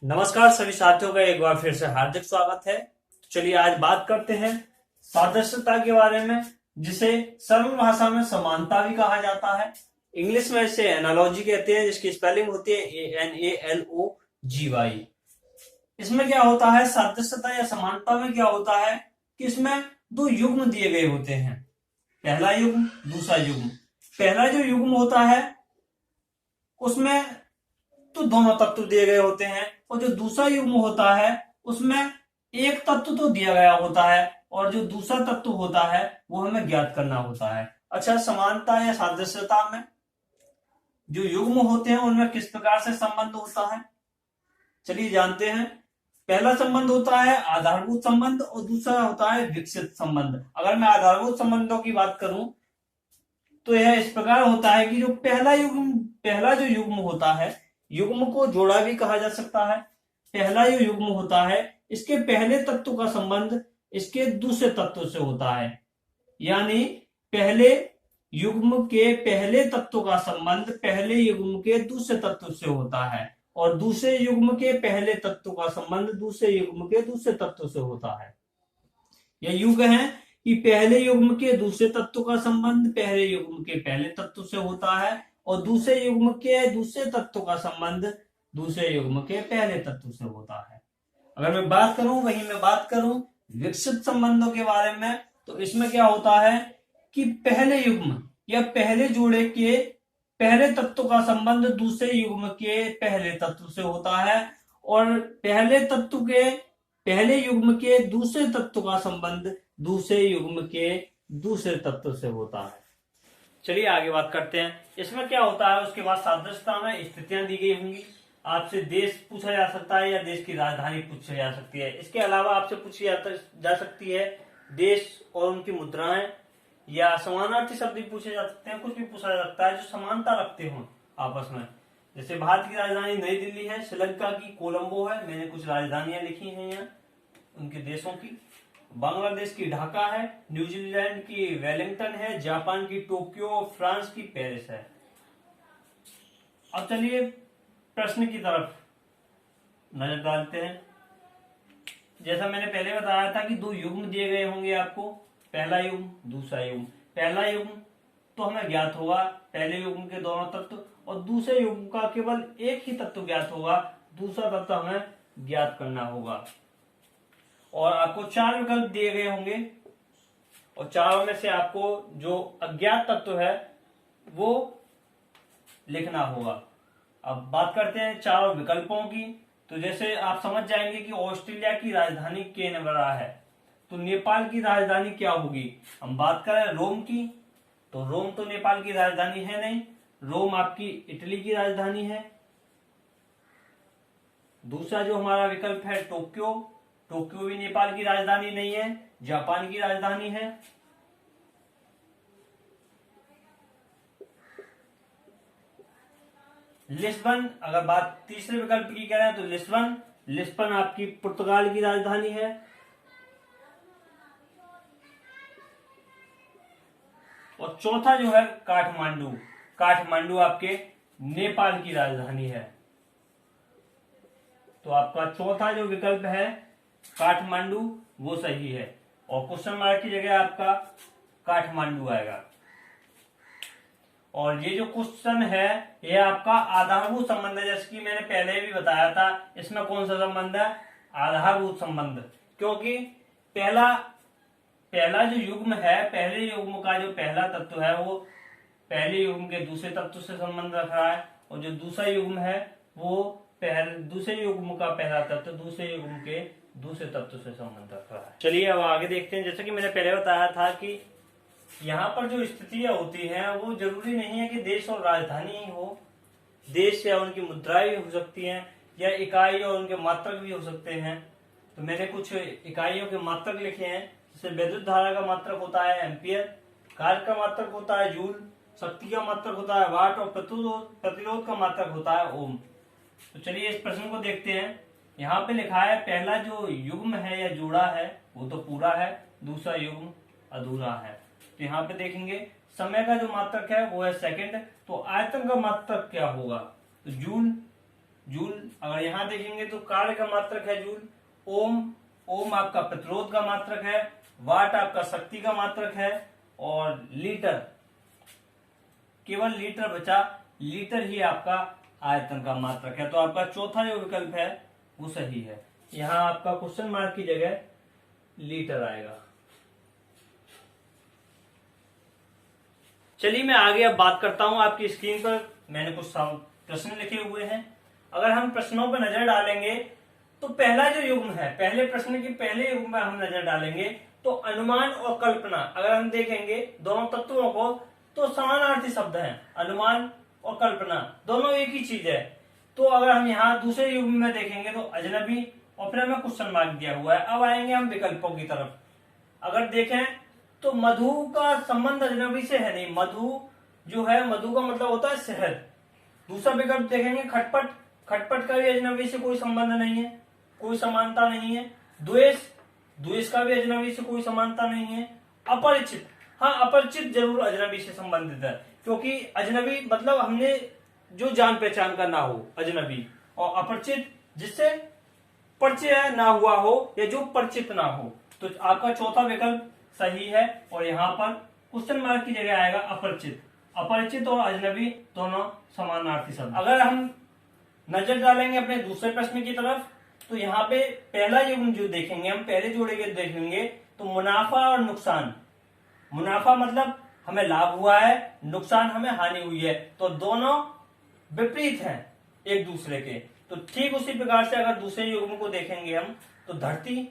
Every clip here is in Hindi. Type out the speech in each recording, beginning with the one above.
नमस्कार सभी साथियों का एक बार फिर से हार्दिक स्वागत है। चलिए आज बात करते हैं सादृश्यता के बारे में, जिसे सरल भाषा में समानता भी कहा जाता है। इंग्लिश में इसे एनालॉजी कहते हैं, जिसकी स्पेलिंग होती है ANALOGY। इसमें क्या होता है, सादृश्यता या समानता में क्या होता है कि इसमें दो युग्म दिए गए होते हैं, पहला युग्म दूसरा युग्म। पहला जो युग्म होता है उसमें तो दोनों तत्व दिए गए होते हैं, और जो दूसरा युग्म होता है उसमें एक तत्व तो दिया गया होता है और जो दूसरा तत्व होता है वो हमें ज्ञात करना होता है। अच्छा, समानता या सादृश्यता में जो युग्म होते हैं उनमें किस प्रकार से संबंध होता है, चलिए जानते हैं। पहला संबंध होता है आधारभूत संबंध और दूसरा होता है विकसित संबंध। अगर मैं आधारभूत संबंधों की बात करूं तो यह इस प्रकार होता है कि जो पहला जो युग्म होता है, युग्म को जोड़ा भी कहा जा सकता है। पहला जो युग्म होता है इसके पहले तत्व का संबंध इसके दूसरे तत्व से होता है, यानी पहले युग्म के पहले तत्व का संबंध पहले युग्म के दूसरे तत्व से होता है, और दूसरे युग्म के पहले तत्व का संबंध दूसरे युग्म के दूसरे तत्व से होता है। यह युग है कि पहले युग्म के दूसरे तत्व का संबंध पहले युग्म के पहले तत्व से होता है, और दूसरे युग्म के दूसरे तत्व का संबंध दूसरे युग्म के पहले तत्व से होता है। अगर मैं बात करूं विकसित संबंधों के बारे में, तो इसमें क्या होता है कि पहले युग्म या पहले जोड़े के पहले तत्व का संबंध दूसरे युग्म के पहले तत्व से होता है, और पहले युग्म के दूसरे तत्व का संबंध दूसरे युग्म के दूसरे तत्व से होता है। चलिए आगे बात करते हैं। इसमें क्या होता है, उसके बाद सादृश्यता में स्थितियां दी गई होंगी। आपसे देश पूछा जा सकता है या देश की राजधानी पूछी जा सकती है। इसके अलावा आपसे पूछी जा सकती है देश और उनकी मुद्राएं, या समानार्थी शब्द भी पूछे जा सकते हैं। कुछ भी पूछा जा सकता है जो समानता रखते हो आपस में। जैसे भारत की राजधानी नई दिल्ली है, श्रीलंका की कोलंबो है। मैंने कुछ राजधानियां लिखी हैं यहाँ उनके देशों की। बांग्लादेश की ढाका है, न्यूजीलैंड की वेलिंगटन है, जापान की टोक्यो, फ्रांस की पेरिस है। अब चलिए प्रश्न की तरफ नजर डालते हैं। जैसा मैंने पहले बताया था कि दो युग्म दिए गए होंगे आपको, पहला युग्म दूसरा युग्म। पहला युग्म तो हमें ज्ञात होगा, पहले युग्म के दोनों तत्व, और दूसरे युग्म का केवल एक ही तत्व ज्ञात होगा, दूसरा तत्व हमें ज्ञात करना होगा। और आपको 4 विकल्प दिए गए होंगे, और चारों में से आपको जो अज्ञात तत्व है वो लिखना होगा। अब बात करते हैं चारों विकल्पों की। तो जैसे आप समझ जाएंगे कि ऑस्ट्रेलिया की राजधानी कैनबरा है, तो नेपाल की राजधानी क्या होगी। हम बात करें रोम की, तो रोम तो नेपाल की राजधानी है नहीं, रोम आपकी इटली की राजधानी है। दूसरा जो हमारा विकल्प है टोक्यो, टोक्यो भी नेपाल की राजधानी नहीं है, जापान की राजधानी है। लिस्बन, अगर बात तीसरे विकल्प की करें तो लिस्बन आपकी पुर्तगाल की राजधानी है। और चौथा जो है काठमांडू आपके नेपाल की राजधानी है। तो आपका चौथा जो विकल्प है काठमांडू वो सही है, और क्वेश्चन मार्क की जगह आपका काठमांडू आएगा। और ये जो क्वेश्चन है ये आपका आधारभूत संबंध है, जैसे कि मैंने पहले भी बताया था। इसमें कौन सा संबंध है, आधारभूत संबंध, क्योंकि पहला जो युग्म है, पहले युग्म का जो पहला तत्व है वो पहले युग्म के दूसरे तत्व से संबंध रख रहा है, और जो दूसरा युग्म है वो दूसरे युग्म का पहला तत्व दूसरे युग्म के दूसरे तत्व से संबंध रख रहा है। चलिए अब आगे देखते हैं। जैसे कि मैंने पहले बताया था कि यहाँ पर जो स्थितियां होती हैं वो जरूरी नहीं है कि देश और राजधानी ही हो, देश या उनकी मुद्राएं भी हो सकती हैं, या इकाई और उनके मात्रक भी हो सकते हैं। तो मैंने कुछ इकाइयों के मात्रक लिखे हैं। जैसे विद्युत धारा का मात्रक होता है एम्पियर, कार्य का मात्रक होता है जूल, शक्ति का मात्रक होता है वाट, और प्रतिरोध का मात्रक होता है ओम। तो चलिए इस प्रश्न को देखते हैं। यहाँ पे लिखा है पहला जो युग्म है या जोड़ा है वो तो पूरा है, दूसरा युग्म अधूरा है। तो यहाँ पे देखेंगे समय का जो मात्रक है वो है सेकंड, तो आयतन का मात्रक क्या होगा, तो जूल। जूल। अगर यहां देखेंगे तो कार्य का मात्रक है जूल। ओम, ओम आपका प्रतिरोध का मात्रक है। वाट आपका शक्ति का मात्रक है। और लीटर, केवल लीटर बचा, लीटर ही आपका आयतन का मात्रक है। तो आपका चौथा जो विकल्प है वो सही है। यहां आपका क्वेश्चन मार्क की जगह लीटर आएगा। चलिए मैं आगे अब बात करता हूं। आपकी स्क्रीन पर मैंने कुछ प्रश्न लिखे हुए हैं। अगर हम प्रश्नों पर नजर डालेंगे तो पहला जो युग्म है, पहले प्रश्न के पहले युग्म में हम नजर डालेंगे तो अनुमान और कल्पना, अगर हम देखेंगे दोनों तत्वों को तो समानार्थी शब्द हैं। अनुमान और कल्पना दोनों एक ही चीज है। तो अगर हम यहाँ दूसरे युग्म में देखेंगे तो अजनबी, और फिर हमें क्वेश्चन मार्क दिया हुआ है। अब आएंगे हम विकल्पों की तरफ। अगर देखें तो मधु का संबंध अजनबी से है नहीं। मधु जो है, मधु का मतलब होता है शहद। दूसरा विकल्प देखेंगे खटपट, खटपट का भी अजनबी से कोई संबंध नहीं है, कोई समानता नहीं है। द्वेष, द्वेष का भी अजनबी से कोई समानता नहीं है। अपरिचित, हाँ अपरिचित जरूर अजनबी से संबंधित है, क्योंकि अजनबी मतलब हमने जो जान पहचान का ना हो अजनबी, और अपरिचित जिससे परिचय ना हुआ हो या जो परिचित ना हो। तो आपका चौथा विकल्प सही है। और यहाँ पर क्वेश्चन मार्क की जगह आएगा अपरिचित। अपरिचित और अजनबी दोनों समानार्थी शब्द। अगर हम नजर डालेंगे अपने दूसरे प्रश्न की तरफ तो यहाँ पे पहला युग्म जो देखेंगे हम, पहले जोड़े के देखेंगे तो मुनाफा और नुकसान। मुनाफा मतलब हमें लाभ हुआ है, नुकसान हमें हानि हुई है। तो दोनों विपरीत हैं एक दूसरे के। तो ठीक उसी प्रकार से अगर दूसरे युग्म को देखेंगे हम तो धरती,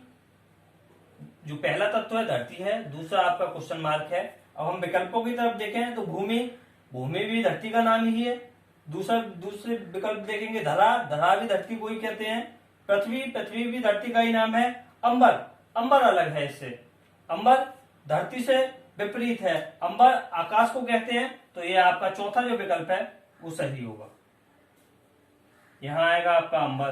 जो पहला तत्व है धरती है, दूसरा आपका क्वेश्चन मार्क है। अब हम विकल्पों की तरफ देखें तो भूमि, भूमि भी धरती का नाम ही है। दूसरे विकल्प देखेंगे धरा, धरा भी धरती को ही कहते हैं। पृथ्वी, पृथ्वी भी धरती का ही नाम है। अंबर, अंबर अलग है इससे, अंबर धरती से विपरीत है, अंबर आकाश को कहते हैं। तो ये आपका चौथा जो विकल्प है वो सही होगा। यहां आएगा आपका अंबर।